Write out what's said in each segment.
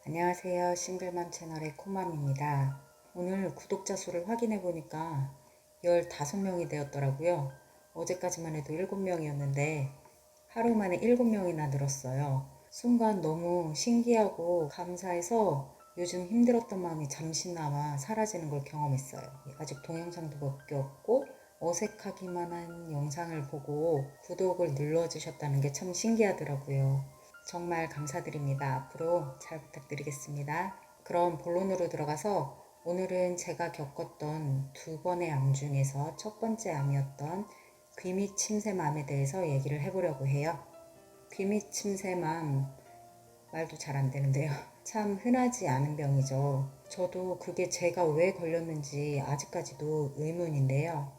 안녕하세요. 싱글맘 채널의 코맘입니다. 오늘 구독자 수를 확인해 보니까 15명이 되었더라고요. 어제까지만 해도 7명이었는데 하루 만에 7명이나 늘었어요. 순간 너무 신기하고 감사해서 요즘 힘들었던 마음이 잠시나마 사라지는 걸 경험했어요. 아직 동영상도 몇 개 없고 어색하기만 한 영상을 보고 구독을 눌러주셨다는 게 참 신기하더라고요. 정말 감사드립니다. 앞으로 잘 부탁드리겠습니다. 그럼 본론으로 들어가서 오늘은 제가 겪었던 두 번의 암 중에서 첫 번째 암이었던 귀밑 침샘암에 대해서 얘기를 해보려고 해요. 귀밑 침샘암, 말도 잘 안 되는데요. 참 흔하지 않은 병이죠. 저도 그게 제가 왜 걸렸는지 아직까지도 의문인데요.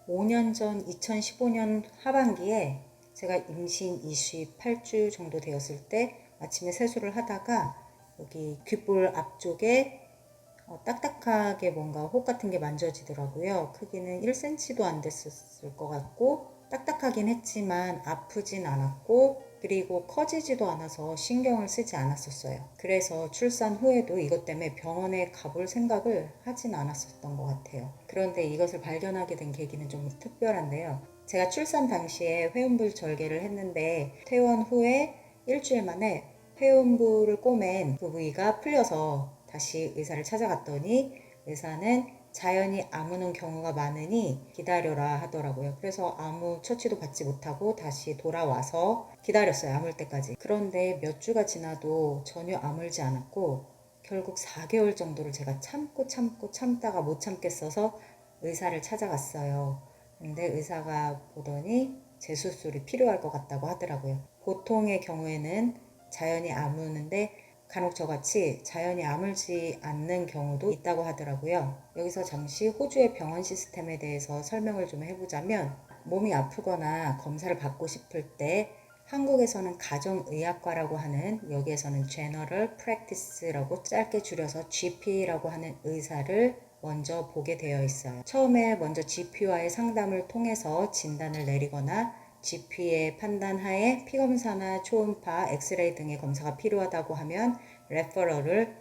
5년 전 2015년 하반기에 제가 임신 28주 정도 되었을 때 아침에 세수를 하다가 여기 귓볼 앞쪽에 딱딱하게 뭔가 혹 같은 게 만져지더라고요. 크기는 1cm도 안 됐을 것 같고 딱딱하긴 했지만 아프진 않았고 그리고 커지지도 않아서 신경을 쓰지 않았었어요. 그래서 출산 후에도 이것 때문에 병원에 가볼 생각을 하진 않았었던 것 같아요. 그런데 이것을 발견하게 된 계기는 좀 특별한데요. 제가 출산 당시에 회음부 절개를 했는데 퇴원 후에 일주일 만에 회음부를 꼬맨 그 부위가 풀려서 다시 의사를 찾아갔더니 의사는 자연히 아무는 경우가 많으니 기다려라 하더라고요. 그래서 아무 처치도 받지 못하고 다시 돌아와서 기다렸어요. 아물 때까지. 그런데 몇 주가 지나도 전혀 아물지 않았고 결국 4개월 정도를 제가 참다가 못 참겠어서 의사를 찾아갔어요. 근데 의사가 보더니 재수술이 필요할 것 같다고 하더라고요. 보통의 경우에는 자연히 아무는데 간혹 저같이 자연히 아물지 않는 경우도 있다고 하더라고요. 여기서 잠시 호주의 병원 시스템에 대해서 설명을 좀 해보자면 몸이 아프거나 검사를 받고 싶을 때 한국에서는 가정의학과라고 하는, 여기에서는 General Practice라고 짧게 줄여서 GP라고 하는 의사를 먼저 보게 되어 있어요. 처음에 먼저 GP와의 상담을 통해서 진단을 내리거나 GP의 판단하에 피검사나 초음파, 엑스레이 등의 검사가 필요하다고 하면 레퍼럴을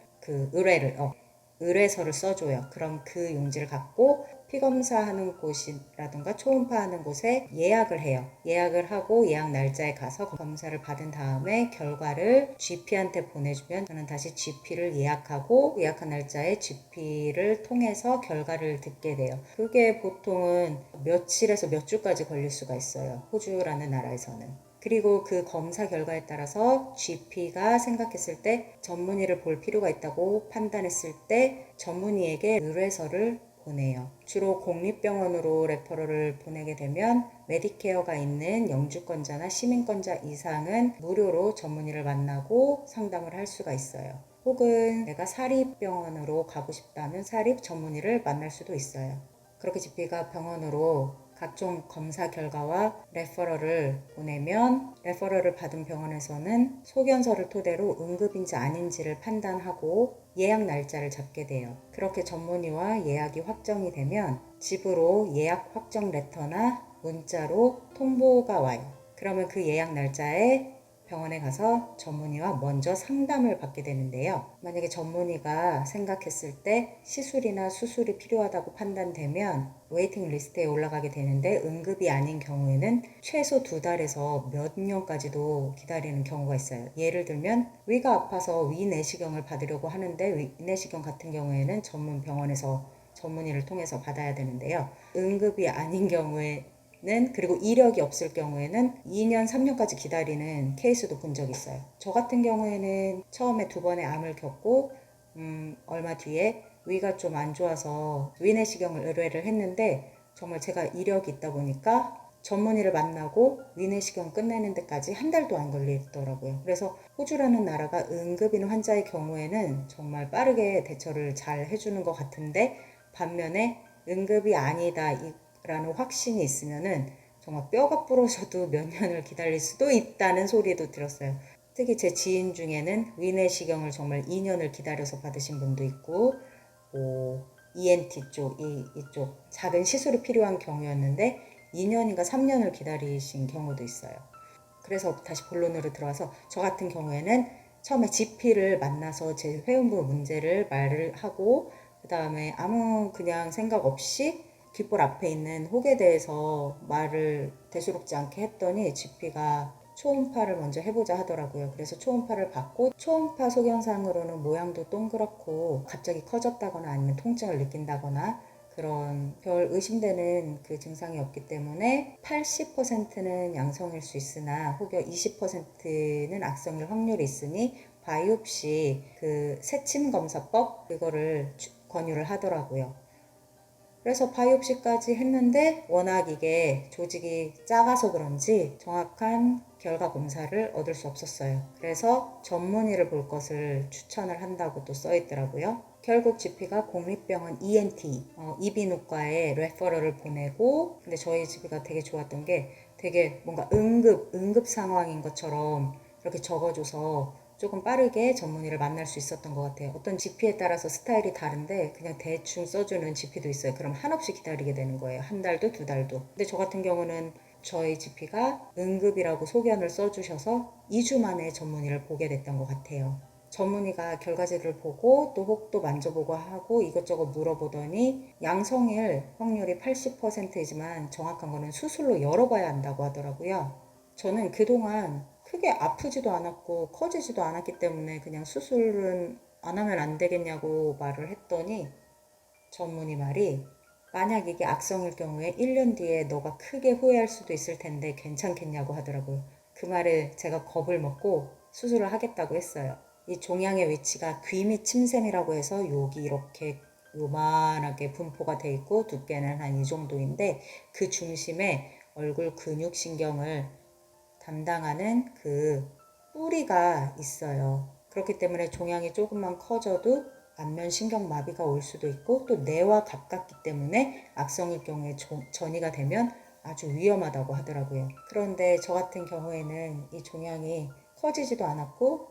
의뢰서를 써줘요. 그럼 그 용지를 갖고 피검사하는 곳이라든가 초음파하는 곳에 예약을 해요. 예약을 하고 예약 날짜에 가서 검사를 받은 다음에 결과를 GP한테 보내주면 저는 다시 GP를 예약하고 예약한 날짜에 GP를 통해서 결과를 듣게 돼요. 그게 보통은 며칠에서 몇 주까지 걸릴 수가 있어요. 호주라는 나라에서는. 그리고 그 검사 결과에 따라서 GP가 생각했을 때 전문의를 볼 필요가 있다고 판단했을 때 전문의에게 의뢰서를 보내요. 주로 공립병원으로 레퍼럴을 보내게 되면 메디케어가 있는 영주권자나 시민권자 이상은 무료로 전문의를 만나고 상담을 할 수가 있어요. 혹은 내가 사립병원으로 가고 싶다면 사립 전문의를 만날 수도 있어요. 그렇게 GP가 병원으로 각종 검사 결과와 레퍼럴을 보내면 레퍼럴을 받은 병원에서는 소견서를 토대로 응급인지 아닌지를 판단하고 예약 날짜를 잡게 돼요. 그렇게 전문의와 예약이 확정이 되면 집으로 예약 확정 레터나 문자로 통보가 와요. 그러면 그 예약 날짜에 병원에 가서 전문의와 먼저 상담을 받게 되는데요. 만약에 전문의가 생각했을 때 시술이나 수술이 필요하다고 판단되면 웨이팅 리스트에 올라가게 되는데 응급이 아닌 경우에는 최소 2달에서 몇 년까지도 기다리는 경우가 있어요. 예를 들면 위가 아파서 위내시경을 받으려고 하는데 위내시경 같은 경우에는 전문 병원에서 전문의를 통해서 받아야 되는데요. 응급이 아닌 경우에 그리고 이력이 없을 경우에는 2년, 3년까지 기다리는 케이스도 본 적이 있어요. 저 같은 경우에는 처음에 2번의 암을 겪고 얼마 뒤에 위가 좀 안 좋아서 위내시경을 의뢰를 했는데 정말 제가 이력이 있다 보니까 전문의를 만나고 위내시경 끝내는 데까지 한 달도 안 걸리더라고요. 그래서 호주라는 나라가 응급인 환자의 경우에는 정말 빠르게 대처를 잘 해주는 것 같은데 반면에 응급이 아니다 라는 확신이 있으면은 정말 뼈가 부러져도 몇 년을 기다릴 수도 있다는 소리도 들었어요. 특히 제 지인 중에는 위내시경을 정말 2년을 기다려서 받으신 분도 있고 ENT 쪽, 이쪽 작은 시술이 필요한 경우였는데 2년인가 3년을 기다리신 경우도 있어요. 그래서 다시 본론으로 들어와서 저 같은 경우에는 처음에 GP를 만나서 제 회음부 문제를 말을 하고 그 다음에 아무 그냥 생각 없이 귓볼 앞에 있는 혹에 대해서 말을 대수롭지 않게 했더니 GP가 초음파를 먼저 해보자 하더라고요. 그래서 초음파를 받고 초음파 소견상으로는 모양도 동그랗고 갑자기 커졌다거나 아니면 통증을 느낀다거나 그런 별 의심되는 그 증상이 없기 때문에 80%는 양성일 수 있으나 혹여 20%는 악성일 확률이 있으니 바이옵시 그 새침 검사법 그거를 권유를 하더라고요. 그래서 바이옵시까지 했는데 워낙 이게 조직이 작아서 그런지 정확한 결과 검사를 얻을 수 없었어요. 그래서 전문의를 볼 것을 추천을 한다고 또 써있더라고요. 결국 GP가 공립병원 ENT, 이비인후과에 레퍼럴을 보내고 근데 저희 GP가 되게 좋았던 게 되게 뭔가 응급 상황인 것처럼 이렇게 적어줘서 조금 빠르게 전문의를 만날 수 있었던 것 같아요. 어떤 GP에 따라서 스타일이 다른데 그냥 대충 써주는 GP도 있어요. 그럼 한없이 기다리게 되는 거예요. 한 달도 두 달도. 근데 저 같은 경우는 저희 GP가 응급이라고 소견을 써주셔서 2주 만에 전문의를 보게 됐던 것 같아요. 전문의가 결과지를 보고 또 혹도 만져보고 하고 이것저것 물어보더니 양성일 확률이 80%이지만 정확한 거는 수술로 열어봐야 한다고 하더라고요. 저는 그동안 크게 아프지도 않았고 커지지도 않았기 때문에 그냥 수술은 안 하면 안 되겠냐고 말을 했더니 전문의 말이 만약 이게 악성일 경우에 1년 뒤에 너가 크게 후회할 수도 있을 텐데 괜찮겠냐고 하더라고요. 그 말에 제가 겁을 먹고 수술을 하겠다고 했어요. 이 종양의 위치가 귀 밑 침샘이라고 해서 여기 이렇게 요만하게 분포가 돼 있고 두께는 한 이 정도인데 그 중심에 얼굴 근육신경을 담당하는 그 뿌리가 있어요. 그렇기 때문에 종양이 조금만 커져도 안면 신경마비가 올 수도 있고 또 뇌와 가깝기 때문에 악성일 경우에 전이가 되면 아주 위험하다고 하더라고요. 그런데 저 같은 경우에는 이 종양이 커지지도 않았고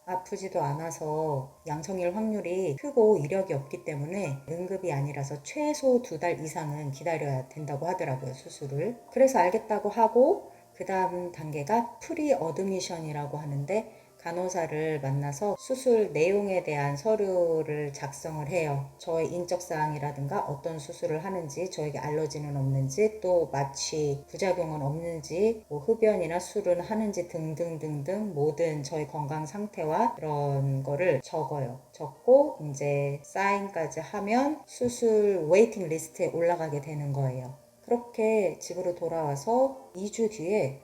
아프지도 않아서 양성일 확률이 크고 이력이 없기 때문에 응급이 아니라서 최소 2달 이상은 기다려야 된다고 하더라고요, 수술을. 그래서 알겠다고 하고 그 다음 단계가 프리 어드미션이라고 하는데 간호사를 만나서 수술 내용에 대한 서류를 작성을 해요. 저의 인적사항이라든가 어떤 수술을 하는지, 저에게 알러지는 없는지, 또 마취, 부작용은 없는지, 뭐 흡연이나 술은 하는지 등등등등 모든 저의 건강 상태와 그런 거를 적어요. 적고 이제 사인까지 하면 수술 웨이팅 리스트에 올라가게 되는 거예요. 그렇게 집으로 돌아와서 2주 뒤에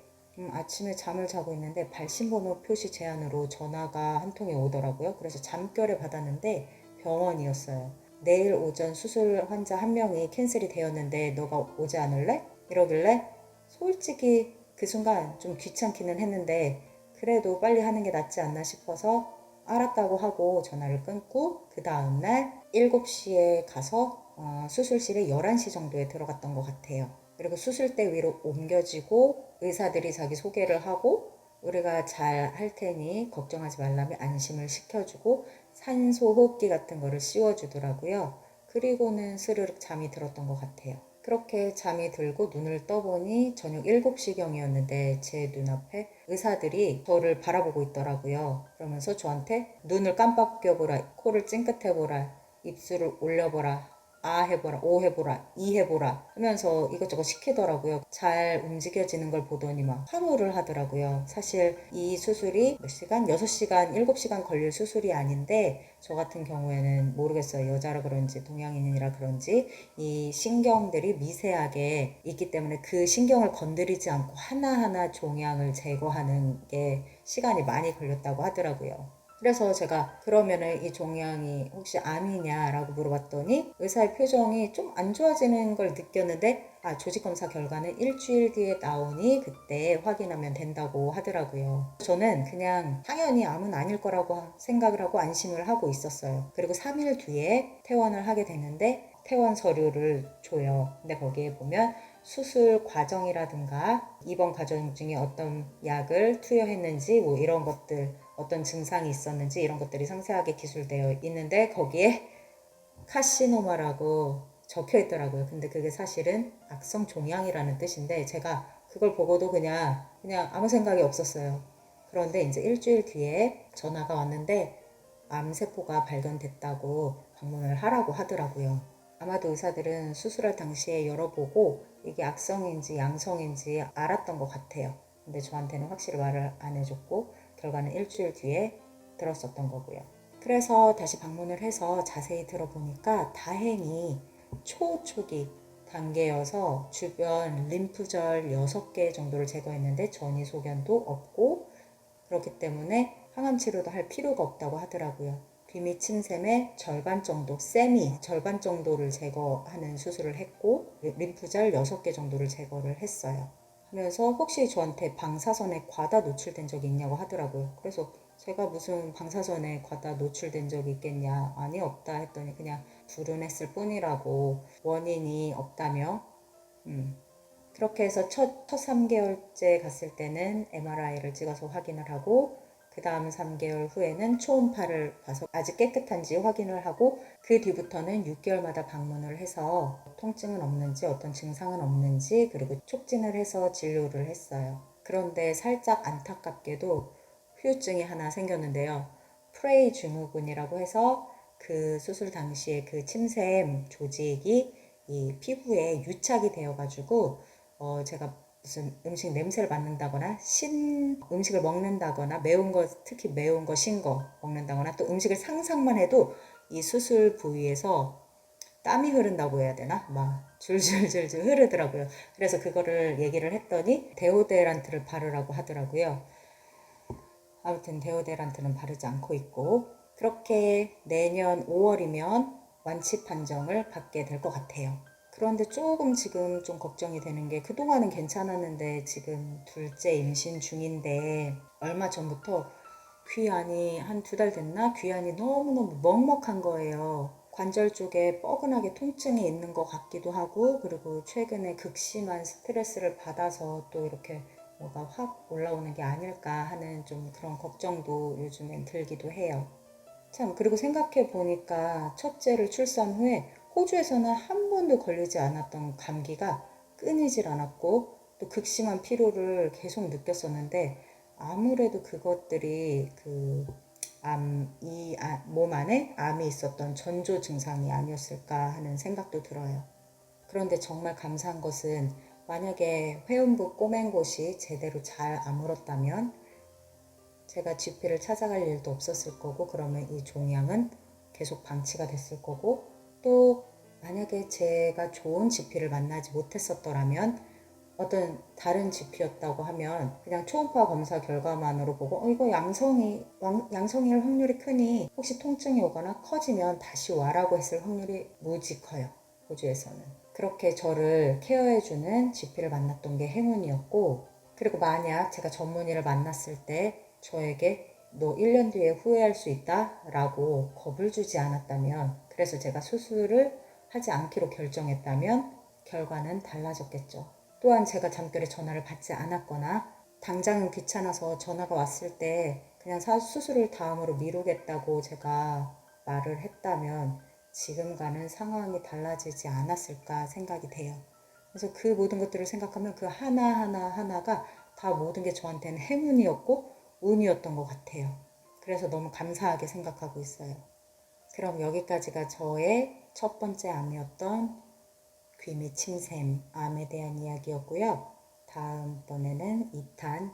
아침에 잠을 자고 있는데 발신번호 표시 제한으로 전화가 한 통이 오더라고요. 그래서 잠결에 받았는데 병원이었어요. 내일 오전 수술 환자 한 명이 캔슬이 되었는데 너가 오지 않을래? 이러길래 솔직히 그 순간 좀 귀찮기는 했는데 그래도 빨리 하는 게 낫지 않나 싶어서 알았다고 하고 전화를 끊고 그 다음날 7시에 가서 수술실에 11시 정도에 들어갔던 것 같아요. 그리고 수술대 위로 옮겨지고 의사들이 자기 소개를 하고 우리가 잘 할 테니 걱정하지 말라며 안심을 시켜주고 산소 호흡기 같은 거를 씌워주더라고요. 그리고는 스르륵 잠이 들었던 것 같아요. 그렇게 잠이 들고 눈을 떠보니 저녁 7시경이었는데 제 눈앞에 의사들이 저를 바라보고 있더라고요. 그러면서 저한테 눈을 깜빡여보라, 코를 찡긋해보라, 입술을 올려보라, 아 해보라, 오 해보라, 이 해보라 하면서 이것저것 시키더라고요. 잘 움직여지는 걸 보더니 막 환호를 하더라고요. 사실 이 수술이 몇 시간? 6시간, 7시간 걸릴 수술이 아닌데 저 같은 경우에는 모르겠어요. 여자라 그런지 동양인이라 그런지 이 신경들이 미세하게 있기 때문에 그 신경을 건드리지 않고 하나하나 종양을 제거하는 게 시간이 많이 걸렸다고 하더라고요. 그래서 제가 그러면은 이 종양이 혹시 암이냐라고 물어봤더니 의사의 표정이 좀 안 좋아지는 걸 느꼈는데 조직검사 결과는 일주일 뒤에 나오니 그때 확인하면 된다고 하더라고요. 저는 그냥 당연히 암은 아닐 거라고 생각을 하고 안심을 하고 있었어요. 그리고 3일 뒤에 퇴원을 하게 됐는데 퇴원 서류를 줘요. 근데 거기에 보면 수술 과정이라든가 입원 과정 중에 어떤 약을 투여했는지 뭐 이런 것들 어떤 증상이 있었는지 이런 것들이 상세하게 기술되어 있는데 거기에 카시노마라고 적혀 있더라고요. 근데 그게 사실은 악성 종양이라는 뜻인데 제가 그걸 보고도 그냥 아무 생각이 없었어요. 그런데 이제 일주일 뒤에 전화가 왔는데 암세포가 발견됐다고 방문을 하라고 하더라고요. 아마도 의사들은 수술할 당시에 열어보고 이게 악성인지 양성인지 알았던 것 같아요. 근데 저한테는 확실히 말을 안 해줬고 결과는 일주일 뒤에 들었었던 거고요. 그래서 다시 방문을 해서 자세히 들어보니까 다행히 초초기 단계여서 주변 림프절 6개 정도를 제거했는데 전이 소견도 없고, 그렇기 때문에 항암 치료도 할 필요가 없다고 하더라고요. 귀밑 침샘의 절반 정도, 절반 정도를 제거하는 수술을 했고 림프절 6개 정도를 제거를 했어요. 하면서 혹시 저한테 방사선에 과다 노출된 적이 있냐고 하더라고요. 그래서 제가 무슨 방사선에 과다 노출된 적이 있겠냐, 아니 없다 했더니 그냥 불운했을 뿐이라고, 원인이 없다며. 그렇게 해서 첫 3개월째 갔을 때는 MRI를 찍어서 확인을 하고, 그 다음 3개월 후에는 초음파를 봐서 아직 깨끗한지 확인을 하고, 그 뒤부터는 6개월마다 방문을 해서 통증은 없는지 어떤 증상은 없는지 그리고 촉진을 해서 진료를 했어요. 그런데 살짝 안타깝게도 후유증이 하나 생겼는데요. 프레이 증후군이라고 해서 그 수술 당시에 그 침샘 조직이 이 피부에 유착이 되어가지고 제가 무슨 음식 냄새를 맡는다거나 음식을 먹는다거나 매운 거, 특히 매운 거, 신 거 먹는다거나 또 음식을 상상만 해도 이 수술 부위에서 땀이 흐른다고 해야 되나? 막 줄줄줄줄 흐르더라고요. 그래서 그거를 얘기를 했더니 데오데란트를 바르라고 하더라고요. 아무튼 데오데란트는 바르지 않고 있고, 그렇게 내년 5월이면 완치 판정을 받게 될 것 같아요. 그런데 조금 지금 좀 걱정이 되는 게, 그동안은 괜찮았는데 지금 둘째 임신 중인데 얼마 전부터 귀안이 한 2달 됐나? 귀안이 너무너무 먹먹한 거예요. 관절 쪽에 뻐근하게 통증이 있는 것 같기도 하고, 그리고 최근에 극심한 스트레스를 받아서 또 이렇게 뭐가 확 올라오는 게 아닐까 하는 좀 그런 걱정도 요즘엔 들기도 해요. 참, 그리고 생각해 보니까 첫째를 출산 후에 호주에서는 한 번도 걸리지 않았던 감기가 끊이질 않았고, 또 극심한 피로를 계속 느꼈었는데, 아무래도 그것들이 몸 안에 암이 있었던 전조 증상이 아니었을까 하는 생각도 들어요. 그런데 정말 감사한 것은, 만약에 회음부 꼬맨 곳이 제대로 잘 아물었다면 제가 GP를 찾아갈 일도 없었을 거고, 그러면 이 종양은 계속 방치가 됐을 거고, 또 만약에 제가 좋은 GP를 만나지 못했었더라면 어떤 다른 GP였다고 하면 그냥 초음파 검사 결과만으로 보고 이거 양성일 확률이 크니 혹시 통증이 오거나 커지면 다시 와라고 했을 확률이 무지 커요. 호주에서는. 그렇게 저를 케어해주는 GP를 만났던 게 행운이었고, 그리고 만약 제가 전문의를 만났을 때 저에게 너 1년 뒤에 후회할 수 있다 라고 겁을 주지 않았다면, 그래서 제가 수술을 하지 않기로 결정했다면 결과는 달라졌겠죠. 또한 제가 잠결에 전화를 받지 않았거나 당장은 귀찮아서 전화가 왔을 때 그냥 수술을 다음으로 미루겠다고 제가 말을 했다면 지금과는 상황이 달라지지 않았을까 생각이 돼요. 그래서 그 모든 것들을 생각하면 그 하나하나가 다 모든 게 저한테는 행운이었고 운이었던 것 같아요. 그래서 너무 감사하게 생각하고 있어요. 그럼 여기까지가 저의 첫 번째 암이었던 귀밑 침샘 암에 대한 이야기였고요. 다음번에는 2탄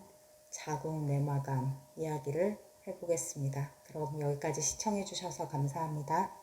자궁 내막암 이야기를 해보겠습니다. 그럼 여기까지 시청해주셔서 감사합니다.